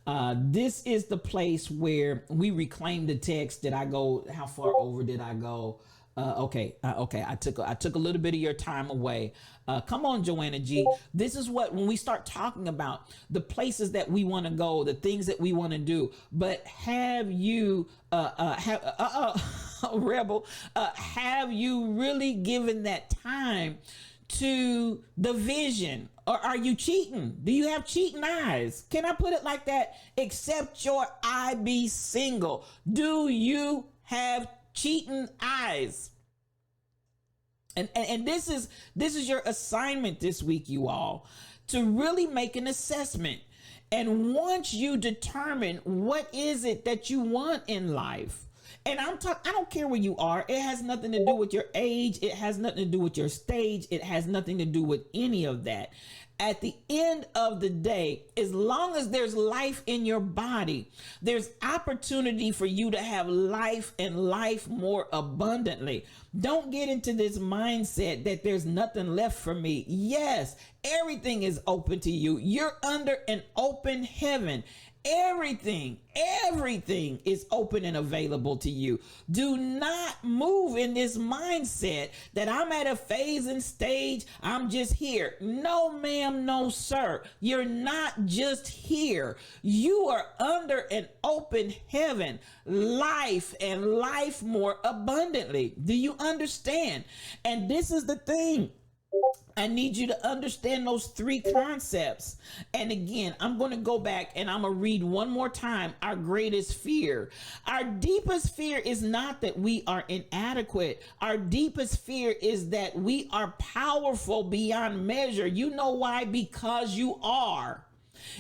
This is the place where we reclaim the text. Did I go? How far over did I go? Okay. I took a little bit of your time away. Come on, Joanna G. This is what when we start talking about the places that we want to go, the things that we want to do. But have you rebel? Have you really given that time to the vision? Or are you cheating? Do you have cheating eyes? Can I put it like that? Except your eye be single. Do you have cheating eyes? And this is your assignment this week, you all, to really make an assessment. And once you determine what is it that you want in life, and I don't care where you are. It has nothing to do with your age. It has nothing to do with your stage. It has nothing to do with any of that. At the end of the day, as long as there's life in your body, there's opportunity for you to have life and life more abundantly. Don't get into this mindset that there's nothing left for me. Yes, everything is open to you. You're under an open heaven. Everything is open and available to you. Do not move in this mindset that I'm at a phase and stage. I'm just here. No, ma'am. No, sir. You're not just here. You are under an open heaven, life and life more abundantly. Do you understand? And this is the thing. I need you to understand those three concepts. And again, I'm going to go back and I'm going to read one more time our greatest fear. Our deepest fear is not that we are inadequate. Our deepest fear is that we are powerful beyond measure. You know why? Because you are.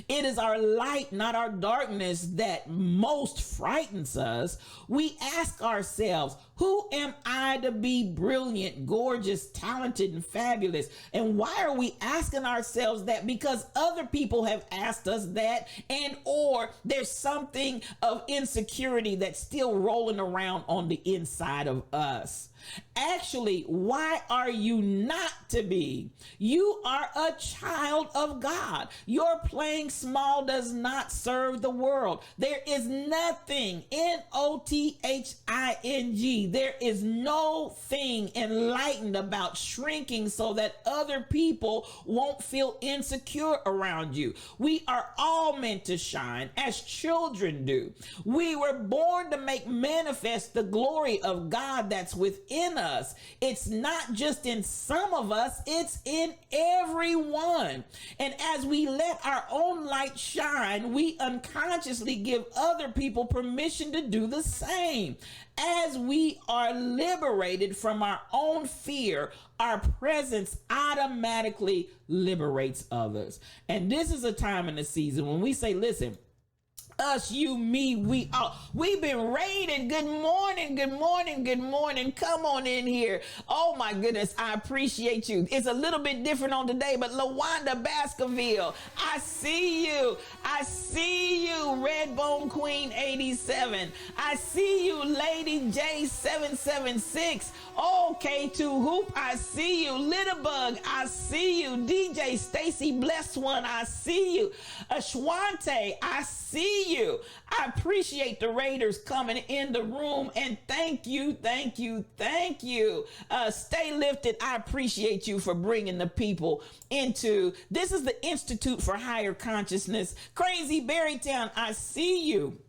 It is our light, not our darkness, that most frightens us. We ask ourselves, who am I to be brilliant, gorgeous, talented, and fabulous? And why are we asking ourselves that? Because other people have asked us that, and or there's something of insecurity that's still rolling around on the inside of us. Actually, why are you not to be? You are a child of God. Your playing small does not serve the world. There is nothing, NOTHING, there is no thing enlightened about shrinking so that other people won't feel insecure around you. We are all meant to shine as children do. We were born to make manifest the glory of God that's within us. It's not just in some of us, it's in everyone. And as we let our own light shine, we unconsciously give other people permission to do the same. As we are liberated from our own fear, our presence automatically liberates others. And this is a time in the season when we say, listen, us, you, me, we all. We've been raided. Good morning, good morning, good morning. Come on in here. Oh my goodness, I appreciate you. It's a little bit different on today, but LaWanda Baskerville, I see you. I see you, Redbone Queen 87. I see you, Lady J 776. Oh, K2 Hoop, I see you. Littlebug, I see you. DJ Stacy Blessed One, I see you. Ashwante, I see you. I appreciate the Raiders coming in the room, and thank you. Stay lifted. I appreciate you for bringing the people into this. Is the Institute for Higher Consciousness. Crazy Berrytown, I see you.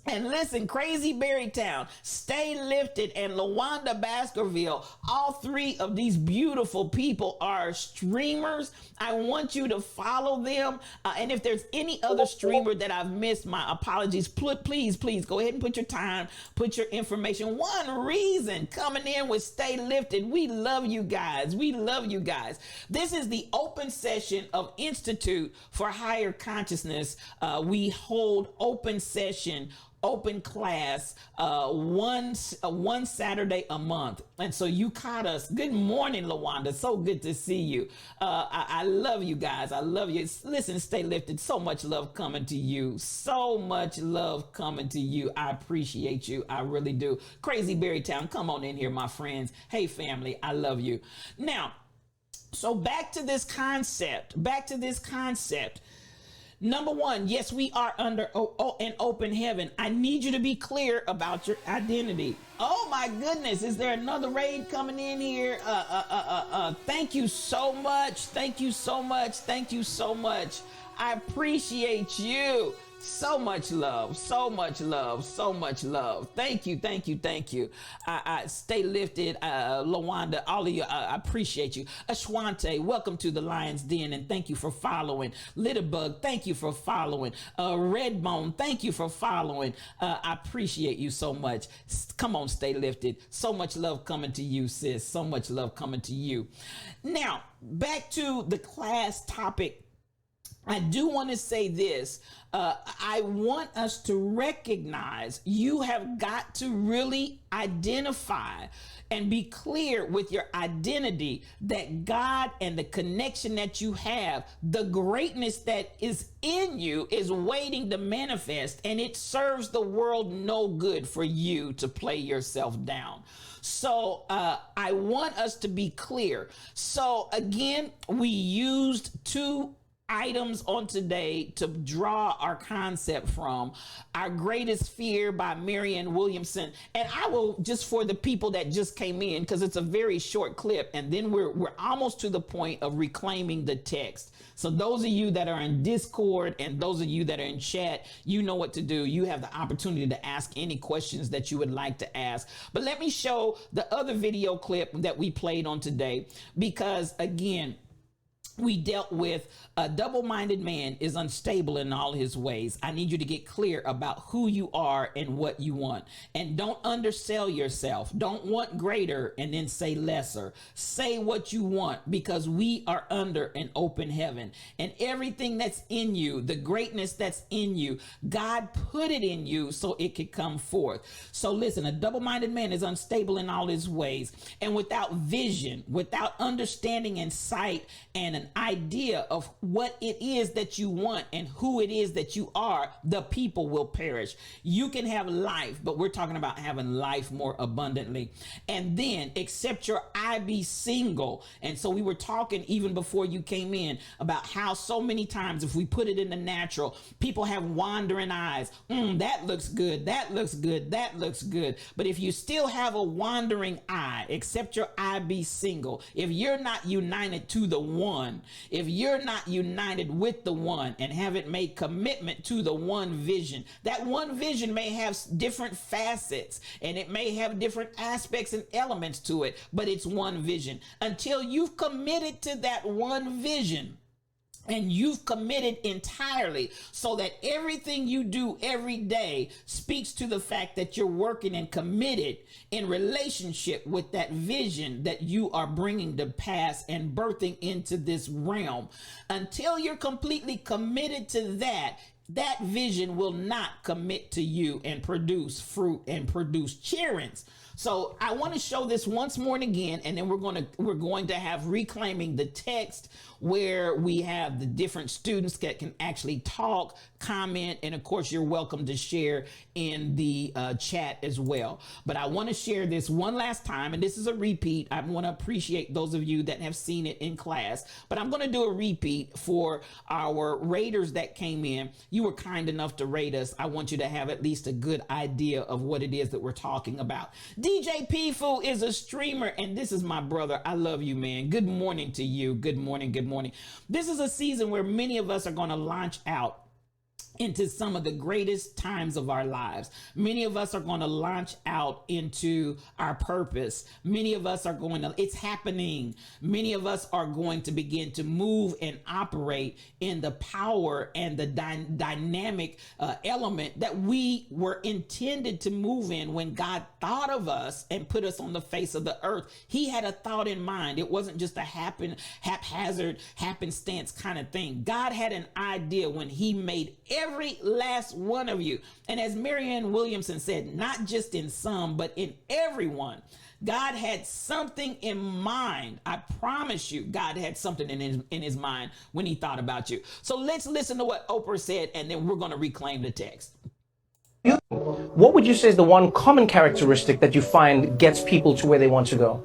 And listen, Crazy Berrytown, Stay Lifted, and LaWanda Baskerville, all three of these beautiful people are streamers. I want you to follow them. And if there's any other streamer that I've missed, my apologies. Please go ahead and put your time, put your information. One reason coming in with Stay Lifted. We love you guys. This is the open session of Institute for Higher Consciousness. We hold open session, open class one Saturday a month. And so you caught us. Good morning, LaWanda. So good to see you. I love you guys. I love you. Listen, Stay Lifted. So much love coming to you. I appreciate you. I really do. Crazy Berrytown, come on in here, my friends. Hey, family, I love you. Now, so back to this concept. Number one, yes, we are under an open heaven. I need you to be clear about your identity. Oh my goodness, is there another raid coming in here? Thank you so much. Thank you so much. Thank you so much. I appreciate you. So much love, so much love, so much love. Thank you, thank you, thank you. I stay lifted, Lawanda, all of you, I appreciate you. Ashwante, welcome to the Lion's Den, and thank you for following. Littlebug, thank you for following. Redbone, thank you for following. I appreciate you so much. Come on, stay lifted. So much love coming to you, sis. So much love coming to you. Now, back to the class topic. I do want to say this. I want us to recognize you have got to really identify and be clear with your identity that God and the connection that you have, the greatness that is in you is waiting to manifest, and it serves the world no good for you to play yourself down. So I want us to be clear. So again, we used two items on today to draw our concept from. Our Greatest Fear by Marianne Williamson. And I will, just for the people that just came in, because it's a very short clip, and then we're almost to the point of reclaiming the text. So those of you that are in Discord and those of you that are in chat, you know what to do. You have the opportunity to ask any questions that you would like to ask. But let me show the other video clip that we played on today, because again, we dealt with a double-minded man is unstable in all his ways. I need you to get clear about who you are and what you want. And don't undersell yourself. Don't want greater and then say lesser. Say what you want, because we are under an open heaven. And everything that's in you, the greatness that's in you, God put it in you so it could come forth. So listen, a double-minded man is unstable in all his ways. And without vision, without understanding and sight and an idea of what it is that you want and who it is that you are, the people will perish. You can have life, but we're talking about having life more abundantly. And then, except your eye be single. And so we were talking even before you came in about how so many times, if we put it in the natural, people have wandering eyes. That looks good. That looks good. That looks good. But if you still have a wandering eye, except your eye be single, if you're not united to the one, if you're not united with the one and haven't made commitment to the one vision, that one vision may have different facets and it may have different aspects and elements to it, but it's one vision. Until you've committed to that one vision, and you've committed entirely, so that everything you do every day speaks to the fact that you're working and committed in relationship with that vision that you are bringing to pass and birthing into this realm. Until you're completely committed to that, that vision will not commit to you and produce fruit and produce cheerings. So I want to show this once more and again, and then we're going to have reclaiming the text, where we have the different students that can actually talk, comment, and of course you're welcome to share in the chat as well. But I want to share this one last time, and this is a repeat. I want to appreciate those of you that have seen it in class, but I'm going to do a repeat for our raiders that came in. You were kind enough to rate us. I want you to have at least a good idea of what it is that we're talking about. DJ Pifu is a streamer, and this is my brother. I love you, man. Good morning to you. Good morning. Good morning. This is a season where many of us are going to launch out into some of the greatest times of our lives. Many of us are going to launch out into our purpose. Many of us are going to, it's happening. Many of us are going to begin to move and operate in the power and the dynamic element that we were intended to move in when God thought of us and put us on the face of the earth. He had a thought in mind. It wasn't just a haphazard, happenstance kind of thing. God had an idea when he made every last one of you. And as Marianne Williamson said, not just in some, but in everyone. God had something in mind. I promise you, God had something in his mind when he thought about you. So let's listen to what Oprah said, and then we're going to reclaim the text. What would you say is the one common characteristic that you find gets people to where they want to go?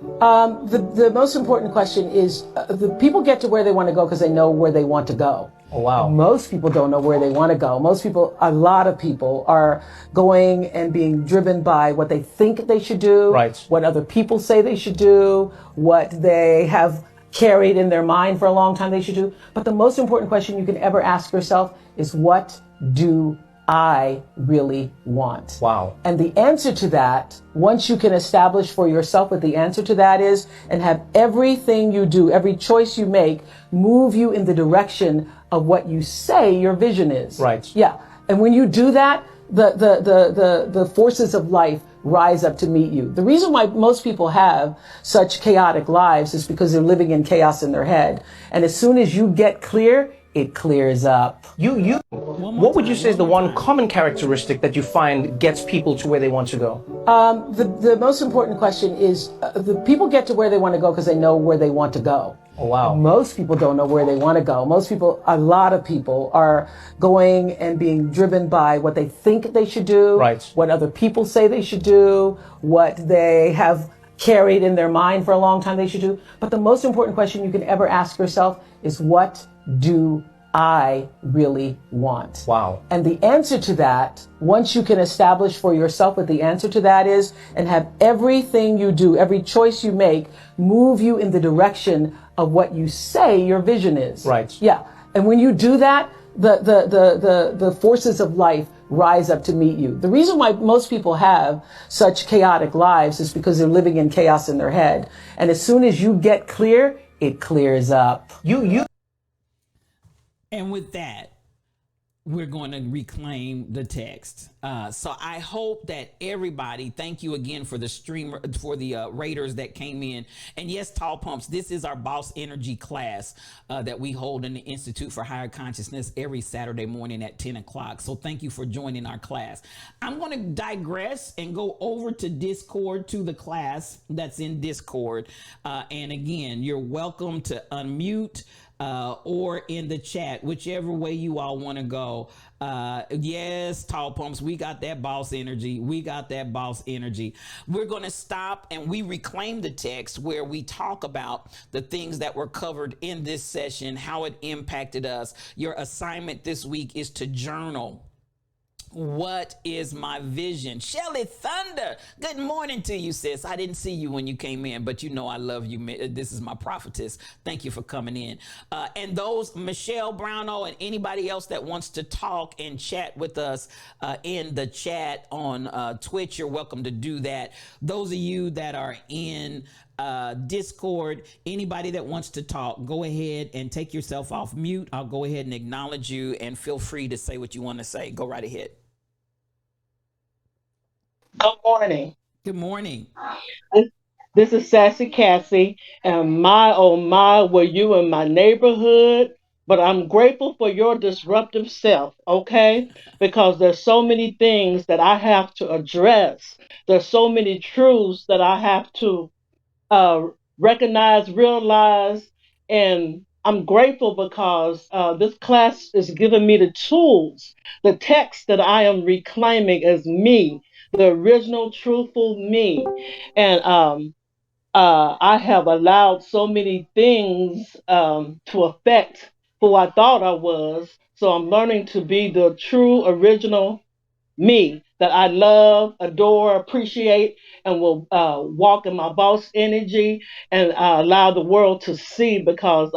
The most important question is the people get to where they want to go because they know where they want to go. Oh, wow. Most people don't know where they want to go. Most people, a lot of people are going and being driven by what they think they should do, Right. what other people say they should do, what they have carried in their mind for a long time they should do. But the most important question you can ever ask yourself is, what do I really want? Wow. And the answer to that, once you can establish for yourself what the answer to that is, and have everything you do, every choice you make, move you in the direction of what you say your vision is. Right. Yeah. And when you do that, the forces of life rise up to meet you. The reason why most people have such chaotic lives is because they're living in chaos in their head. And as soon as you get clear, it clears up. What would you say is the one common characteristic that you find gets people to where they want to go? The most important question is, the people get to where they want to go because they know where they want to go. Oh, wow. Most people don't know where they want to go. Most people, a lot of people are going and being driven by what they think they should do, Right. what other people say they should do, what they have carried in their mind for a long time they should do. But the most important question you can ever ask yourself is, what do I really want? Wow. And the answer to that, once you can establish for yourself what the answer to that is, and have everything you do, every choice you make, move you in the direction of what you say your vision is. Right. Yeah. And when you do that, the forces of life rise up to meet you. The reason why most people have such chaotic lives is because they're living in chaos in their head. And as soon as you get clear, it clears up. And with that, we're going to reclaim the text. So I hope that everybody, thank you again for the streamer, for the raiders that came in. And yes, Tall Pumps, this is our Boss Energy class that we hold in the Institute for Higher Consciousness every Saturday morning at 10 o'clock. So thank you for joining our class. I'm going to digress and go over to Discord, to the class that's in Discord. And again, you're welcome to unmute or in the chat, whichever way you all want to go. Yes, Tall Pumps, we got that boss energy. We got that boss energy. We're going to stop and we reclaim the text where we talk about the things that were covered in this session, how it impacted us. Your assignment this week is to journal. What is my vision? Shelly Thunder, good morning to you, sis. I didn't see you when you came in, but you know I love you. This is my prophetess. Thank you for coming in. And those, Michelle Browno and anybody else that wants to talk and chat with us in the chat on Twitch, you're welcome to do that. Those of you that are in Discord, anybody that wants to talk, go ahead and take yourself off mute. I'll go ahead and acknowledge you and feel free to say what you want to say. Go right ahead. Good morning. Good morning. This is Sassy Cassie, and my oh my, were you in my neighborhood? But I'm grateful for your disruptive self, okay? Because there's so many things that I have to address. There's so many truths that I have to uh, recognize, realize, and I'm grateful because this class is giving me the tools, the text that I am reclaiming as me, the original, truthful me. And I have allowed so many things to affect who I thought I was. So I'm learning to be the true, original me that I love, adore, appreciate, and will walk in my boss energy and allow the world to see because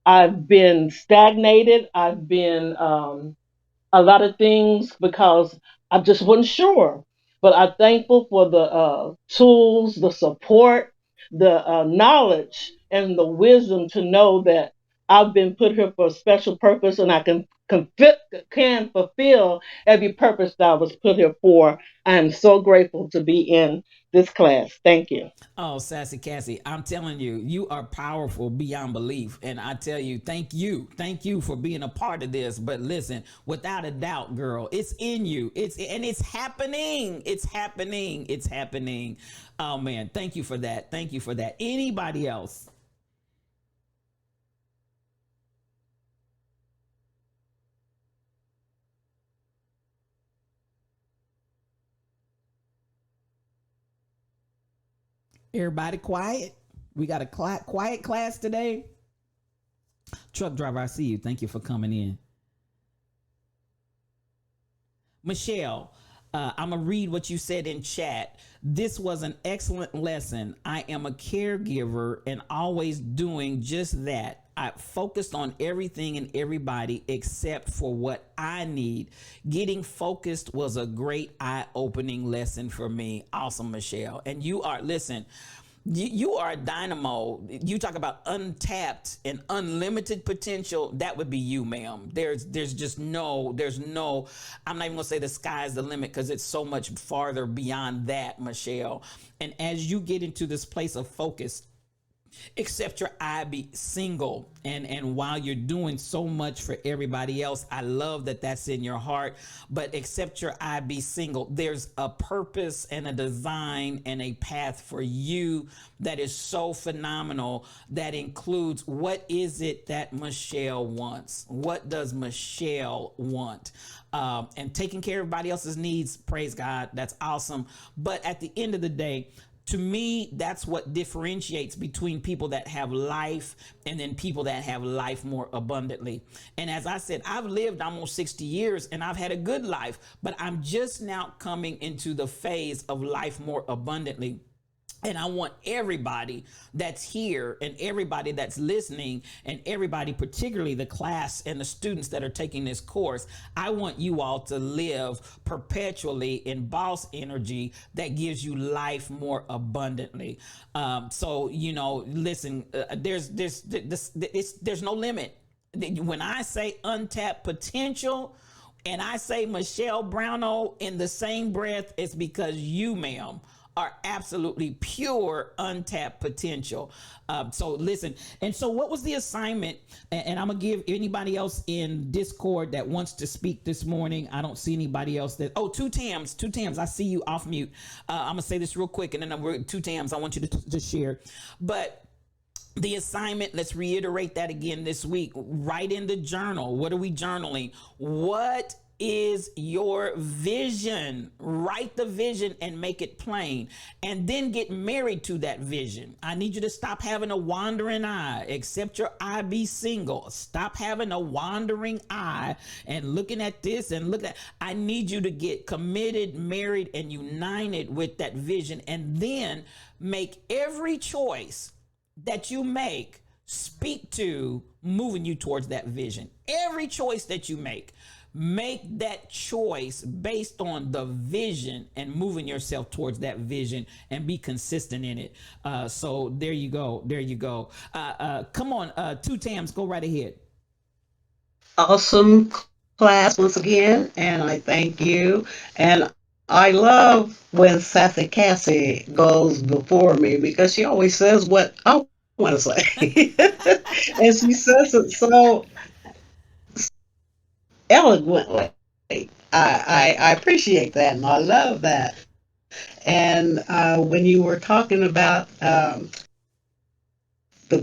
I've been stagnated. I've been a lot of things because I just wasn't sure. But I'm thankful for the tools, the support, the knowledge, and the wisdom to know that I've been put here for a special purpose and I can fulfill every purpose that I was put here for. I am so grateful to be in this class. Thank you. Oh, Sassy Cassie, I'm telling you, you are powerful beyond belief. And I tell you, thank you. Thank you for being a part of this. But listen, without a doubt, girl, it's in you. It's happening. It's happening. It's happening. Oh man, thank you for that. Thank you for that. Anybody else? Everybody quiet. We got a quiet class today. Truck driver, I see you. Thank you for coming in. Michelle, I'm going to read what you said in chat. This was an excellent lesson. I am a caregiver and always doing just that. I focused on everything and everybody except for what I need. Getting focused was a great eye-opening lesson for me. Awesome, Michelle. And you are, listen, you are a dynamo. You talk about untapped and unlimited potential. That would be you, ma'am. There's no, I'm not even gonna say the sky's the limit, because it's so much farther beyond that, Michelle. And as you get into this place of focus, except your eye be single, and while you're doing so much for everybody else, I love that that's in your heart, but except your eye be single, there's a purpose and a design and a path for you that is so phenomenal, that includes, what is it that Michelle wants? What does Michelle want? And taking care of everybody else's needs, praise God, that's awesome. But at the end of the day, to me, that's what differentiates between people that have life and then people that have life more abundantly. And as I said, I've lived almost 60 years and I've had a good life, but I'm just now coming into the phase of life more abundantly. And I want everybody that's here and everybody that's listening and everybody, particularly the class and the students that are taking this course, I want you all to live perpetually in boss energy that gives you life more abundantly. So, you know, listen, there's no limit. When I say untapped potential, and I say Michelle Brownell in the same breath, it's because you, ma'am, are absolutely pure untapped potential. So listen, and so what was the assignment? And I'm gonna give anybody else in Discord that wants to speak this morning. I don't see anybody else that, oh, two Tams, I see you off mute. I'm gonna say this real quick, and then two Tams I want you to share. But the assignment, let's reiterate that again this week. Write in the journal. What are we journaling? What is your vision? Write the vision and make it plain, and then get married to that vision. I need you to stop having a wandering eye, except your eye be single. Stop having a wandering eye and looking at this and look at, I need you to get committed, married, and united with that vision, and then make every choice that you make speak to moving you towards that vision. Every choice that you make that choice based on the vision and moving yourself towards that vision, and be consistent in it. So there you go. Come on, two Tams, go right ahead. Awesome class once again, and I thank you. And I love when Sassy Cassie goes before me, because she always says what I want to say. And she says it so eloquently. I appreciate that, and I love that. And when you were talking about the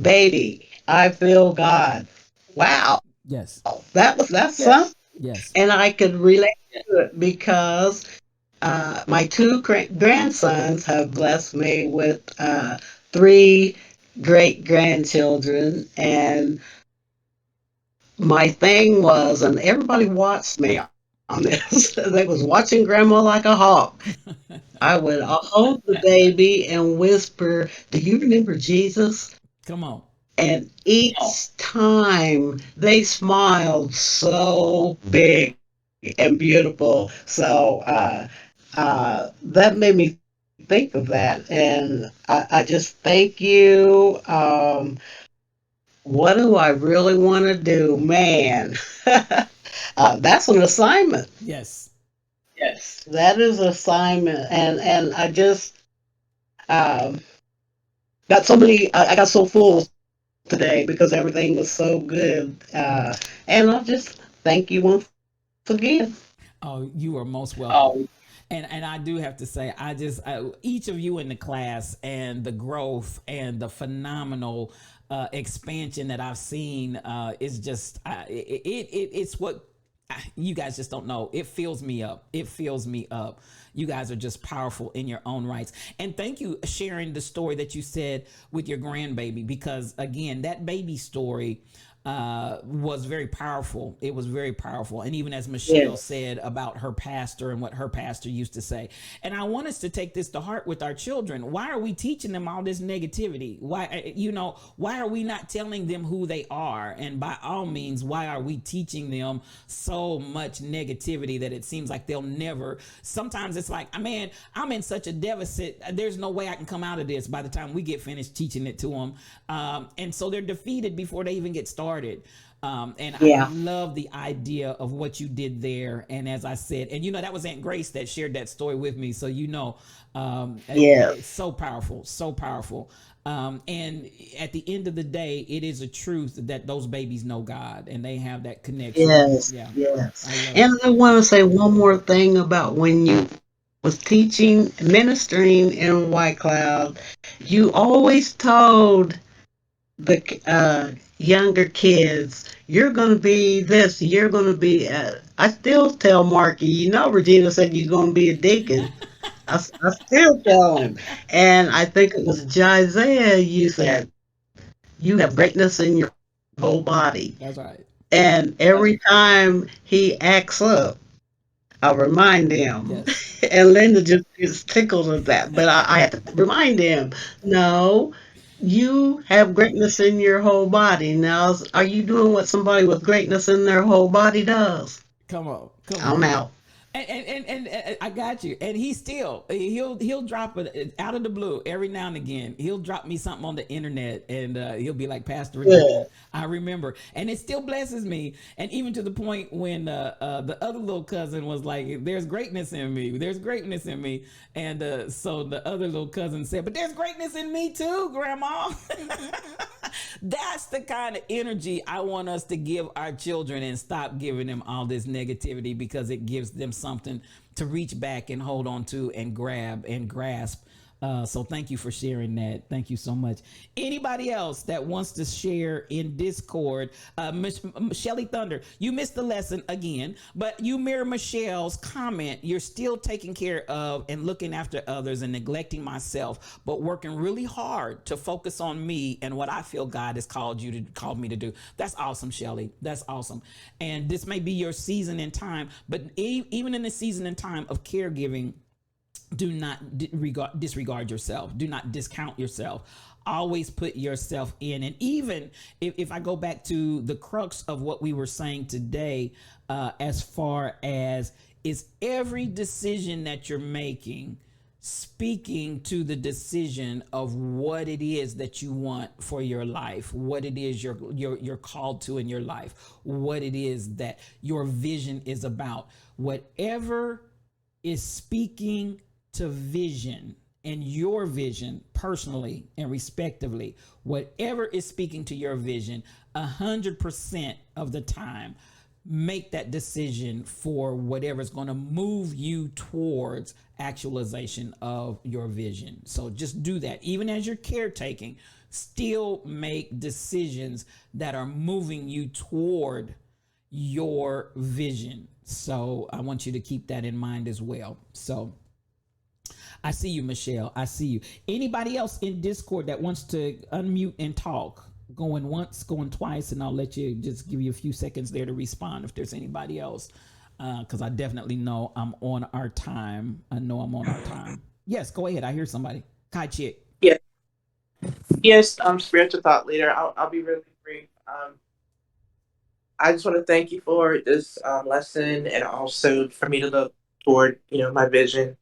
baby, I feel God. Wow, Yes. that's something. Yes. And I could relate to it because my two grandsons have blessed me with three great grandchildren, and my thing was, and everybody watched me on this, they was watching Grandma like a hawk. I would hold the baby and whisper, "Do you remember Jesus?" Come on. And each time they smiled so big and beautiful. So that made me think of that. And I just thank you. What do I really want to do? Man, that's an assignment. Yes. Yes, that is an assignment. And I just got so many, I got so full today because everything was so good. And I'll just thank you once again. Oh, you are most welcome. And I do have to say, each of you in the class and the growth and the phenomenal expansion that I've seen is just, it's what you guys just don't know. It fills me up. It fills me up. You guys are just powerful in your own rights. And thank you sharing the story that you said with your grandbaby, because again, that baby story, was very powerful. It was very powerful. And even as Michelle Yes. said about her pastor and what her pastor used to say. And I want us to take this to heart with our children. Why are we teaching them all this negativity? Why are we not telling them who they are? And by all means, why are we teaching them so much negativity that it seems like they'll never, sometimes it's like, man, I'm in such a deficit. There's no way I can come out of this by the time we get finished teaching it to them. And so they're defeated before they even get started. And I Yeah. love the idea of what you did there. And as I said, and that was Aunt Grace that shared that story with me. So, Yes. it's so powerful, so powerful. And at the end of the day, it is a truth that those babies know God and they have that connection. Yes. Yeah, Yes. I love it. And I want to say one more thing about when you was teaching, ministering in White Cloud. You always told the younger kids, you're going to be this, you're going to be, I still tell Marky, Regina said you're going to be a deacon. I still tell him. And I think it was Isaiah, you said, you have greatness in your whole body. That's right. And every time he acts up, I remind him. Yes. And Linda just gets tickled at that. But I have to remind him, no, you have greatness in your whole body. Now, are you doing what somebody with greatness in their whole body does? Come on. Come I'm on. out. And I got you. And he'll drop it out of the blue every now and again. He'll drop me something on the internet, and he'll be like, Pastor Yeah. Regina, I remember, and it still blesses me. And even to the point when the other little cousin was like, "There's greatness in me. There's greatness in me," and so the other little cousin said, "But there's greatness in me too, Grandma." That's the kind of energy I want us to give our children and stop giving them all this negativity, because it gives them something to reach back and hold on to and grab and grasp. So thank you for sharing that. Thank you so much. Anybody else that wants to share in Discord? Shelly Thunder, you missed the lesson again, but you mirror Michelle's comment. You're still taking care of and looking after others and neglecting myself, but working really hard to focus on me and what I feel God has called me to do. That's awesome, Shelly. That's awesome. And this may be your season and time, but even in the season and time of caregiving, do not disregard yourself. Do not discount yourself. Always put yourself in. And even if I go back to the crux of what we were saying today, as far as, is every decision that you're making speaking to the decision of what it is that you want for your life, what it is you're called to in your life, what it is that your vision is about. Whatever is speaking to vision and your vision personally and respectively, whatever is speaking to your vision, 100% of the time, make that decision for whatever's going to move you towards actualization of your vision. So just do that. Even as you're caretaking, still make decisions that are moving you toward your vision. So I want you to keep that in mind as well. So I see you, Michelle. I see you. Anybody else in Discord that wants to unmute and talk? Going once, going twice, and I'll let you just give you a few seconds there to respond if there's anybody else. Because I definitely know I'm on our time. I know I'm on our time. Yes, go ahead. I hear somebody. Kai Chick. Yes, yes. Spiritual thought leader. I'll be really brief. I just want to thank you for this lesson, and also for me to look toward, my vision.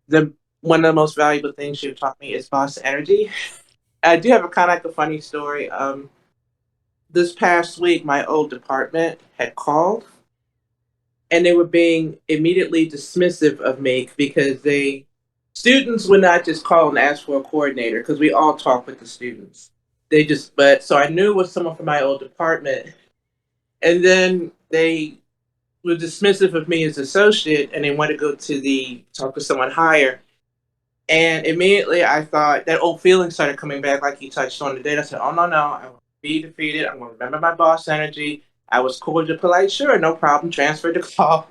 One of the most valuable things you've taught me is boss energy. I do have a kind of like a funny story. This past week, my old department had called, and they were being immediately dismissive of me because students would not just call and ask for a coordinator, because we all talk with the students. So I knew it was someone from my old department, and then they were dismissive of me as associate, and they wanted to talk to someone higher. And immediately I thought that old feeling started coming back, like you touched on today. I said, oh, no, I won't be defeated. I'm going to remember my boss energy. I was cordial, polite, sure, no problem, transferred the call.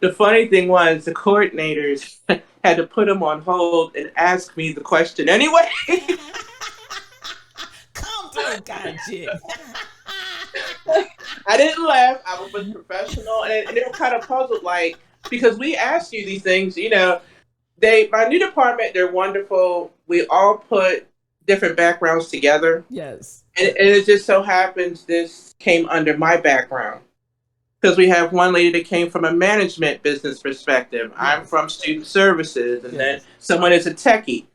The funny thing was the coordinators had to put them on hold and ask me the question anyway. Come through, Kai Chick. I didn't laugh. I was professional, and they were kind of puzzled, like, because we asked you these things. My new department, they're wonderful. We all put different backgrounds together, Yes. and it just so happens this came under my background because we have one lady that came from a management business perspective. I'm from student services, and then someone is a techie.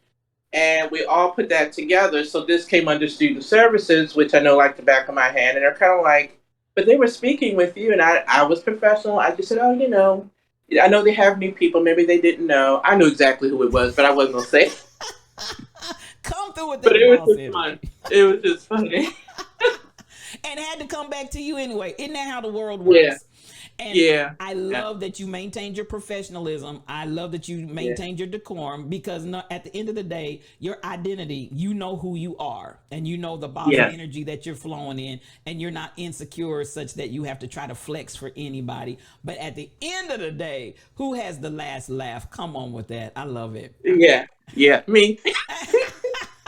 And we all put that together. So this came under student services, which I know like the back of my hand. And they're kind of like, but they were speaking with you, and I was professional. I just said, oh, I know they have new people. Maybe they didn't know. I knew exactly who it was, but I wasn't going to say. Come through with that. But it was just fun. It was just funny. And had to come back to you anyway. Isn't that how the world works? Yeah. And I love that you maintained your professionalism. I love that you maintained your decorum, because at the end of the day, your identity, you know who you are, and you know the boss energy that you're flowing in, and you're not insecure such that you have to try to flex for anybody. But at the end of the day, who has the last laugh? Come on with that. I love it. Yeah, me.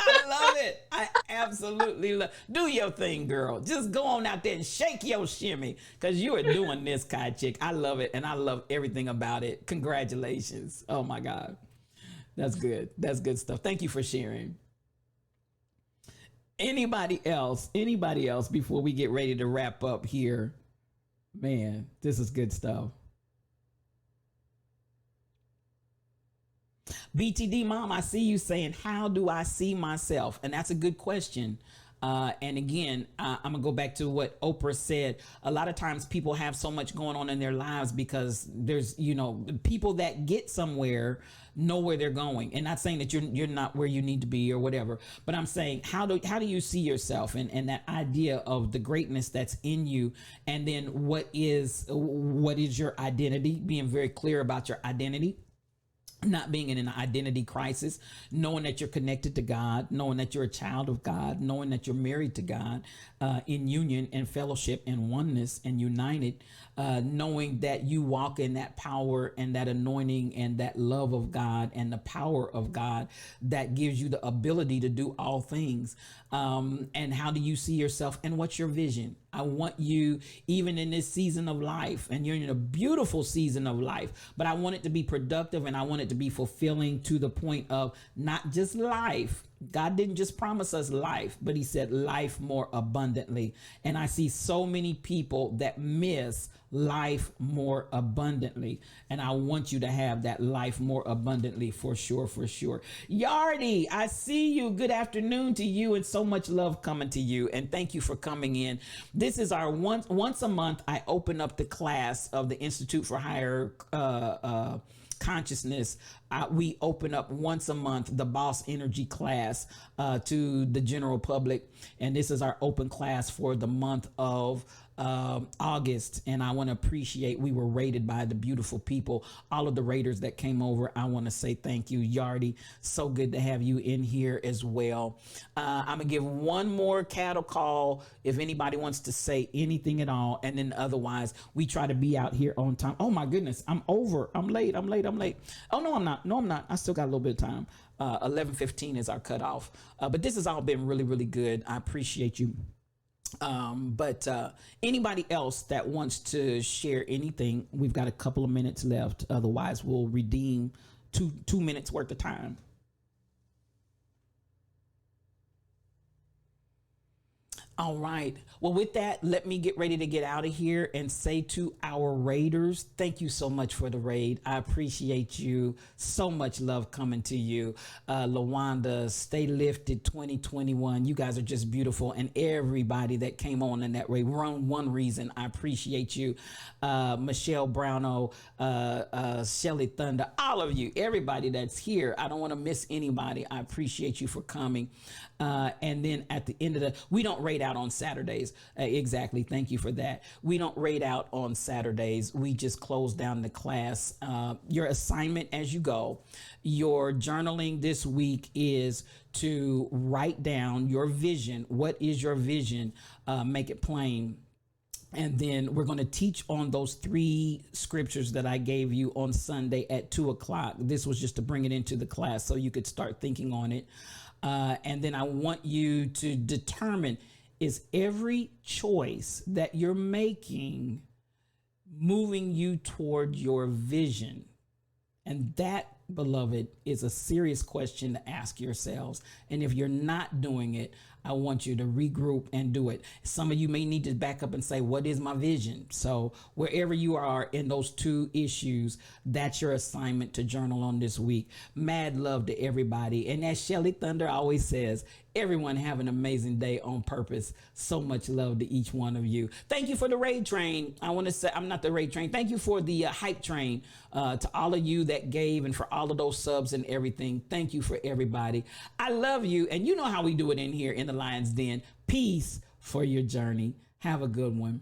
I love it. I absolutely love. Do your thing, girl. Just go on out there and shake your shimmy, because you are doing this, Kai Chick. I love it, and I love everything about it. Congratulations. Oh my God, that's good. That's good stuff. Thank you for sharing. Anybody else? Anybody else before we get ready to wrap up here? Man, this is good stuff. BTD Mom, I see you saying, how do I see myself? And that's a good question. And again, I'm going to go back to what Oprah said. A lot of times people have so much going on in their lives because there's, people that get somewhere know where they're going. And not saying that you're not where you need to be or whatever, but I'm saying, how do you see yourself, and that idea of the greatness that's in you? And then what is your identity? Being very clear about your identity. Not being in an identity crisis, knowing that you're connected to God, knowing that you're a child of God, knowing that you're married to God, in union and fellowship and oneness and united, knowing that you walk in that power and that anointing and that love of God and the power of God that gives you the ability to do all things. And how do you see yourself, and what's your vision? I want you, even in this season of life, and you're in a beautiful season of life, but I want it to be productive, and I want it to be fulfilling to the point of not just life. God didn't just promise us life, but he said life more abundantly. And I see so many people that miss life more abundantly. And I want you to have that life more abundantly, for sure, for sure. Yardi, I see you. Good afternoon to you, and so much love coming to you. And thank you for coming in. This is our once a month, I open up the class of the Institute for Higher Consciousness. We open up once a month the Boss Energy class to the general public, and this is our open class for the month of August. And I want to appreciate, we were rated by the beautiful people, all of the raters that came over. I want to say thank you. Yardi, so good to have you in here as well. I'm gonna give one more cattle call if anybody wants to say anything at all, and then otherwise we try to be out here on time. Oh my goodness, I'm over. I'm late. Oh no, I'm not. I still got a little bit of time. 11:15 is our cutoff. But this has all been really, really good. I appreciate you. But anybody else that wants to share anything, we've got a couple of minutes left. Otherwise, we'll redeem two minutes worth of time. All right. Well, with that, let me get ready to get out of here and say to our raiders, thank you so much for the raid. I appreciate you. So much love coming to you. Lawanda, Stay Lifted 2021. You guys are just beautiful. And everybody that came on in that raid, one reason, I appreciate you. Michelle Browno, Shelly Thunder, all of you, everybody that's here. I don't want to miss anybody. I appreciate you for coming. And then at the end of we don't raid out on Saturdays. Exactly. Thank you for that. We don't raid out on Saturdays. We just close down the class. Your assignment as you go, your journaling this week is to write down your vision. What is your vision? Make it plain. And then we're going to teach on those 3 scriptures that I gave you on Sunday at 2:00. This was just to bring it into the class so you could start thinking on it. And then I want you to determine, Is every choice that you're making moving you toward your vision? And that, beloved, is a serious question to ask yourselves. And if you're not doing it, I want you to regroup and do it. Some of you may need to back up and say, what is my vision? So wherever you are in those two issues, that's your assignment to journal on this week. Mad love to everybody. And as Shelly Thunder always says, everyone have an amazing day on purpose. So much love to each one of you. Thank you for the raid train. I want to say, I'm not the raid train. Thank you for the hype train, to all of you that gave and for all of those subs and everything. Thank you for everybody. I love you. And you know how we do it in here in the Lion's Den. Peace for your journey. Have a good one.